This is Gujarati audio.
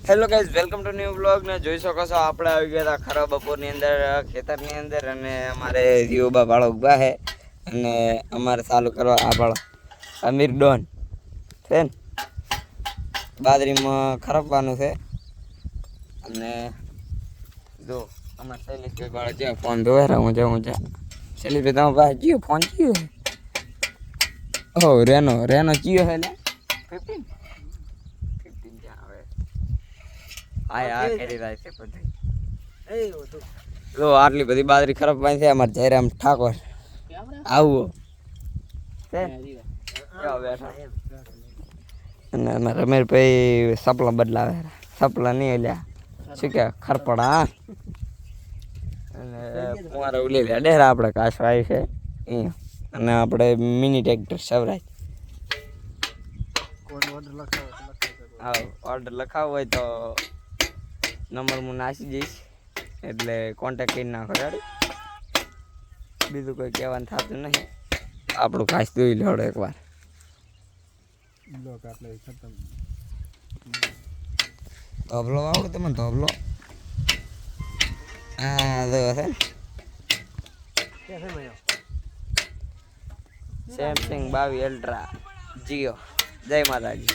Hello guys, welcome to new blog. ને જોઈ શકો છો આપણે આવી ગયા હતા ખરા બપોરની અંદર ખેતરની અંદર, અને અમારે જીઓબા ભાળો ઉભા છે અને અમારે ચાલુ કરવા આ ભાળો અમીર ડોન છે ને બાજરીમાં ખરપવાનું છે. અને જો અમારે શૈલેષભાઈ ભાળો જ્યાં ફોન ધોવે હું જાઉં શૈલેષભાઈ તમે પાસે જીઓ ફોન કયો છે? ઓ રેનો કયો છે ને 15 જ્યાં આવે આ કરી રહ્યા છે બધું. લો આટલી બધી બાજરી ખરાબ પાણી છે. અમારે જયરામ ઠાકોર આવો બેઠા અને અમારે રમેશભાઈ સપલા બદલાવે. સપલા નહીં એલ્યા શું કે ખરપડા અને કુંવારે ઉલી લે ડેરા આપણે કાશવા આવી છે અને આપણે મિની ટ્રેક્ટર સવરાજ. હા, ઓર્ડર લખાવો હોય તો નંબર હું નાખી જઈશ, એટલે કોન્ટેક કરી નાખો. રેડી, બીજું કોઈ કહેવાનું થતું નહીં. આપણું ઘાસ દોઈ લેવડો એકવાર. ધોબલો આવડે તમને? ધોબલો હા જો છે સેમસંગ 22 અલ્ટ્રા જીઓ. જય માતાજી.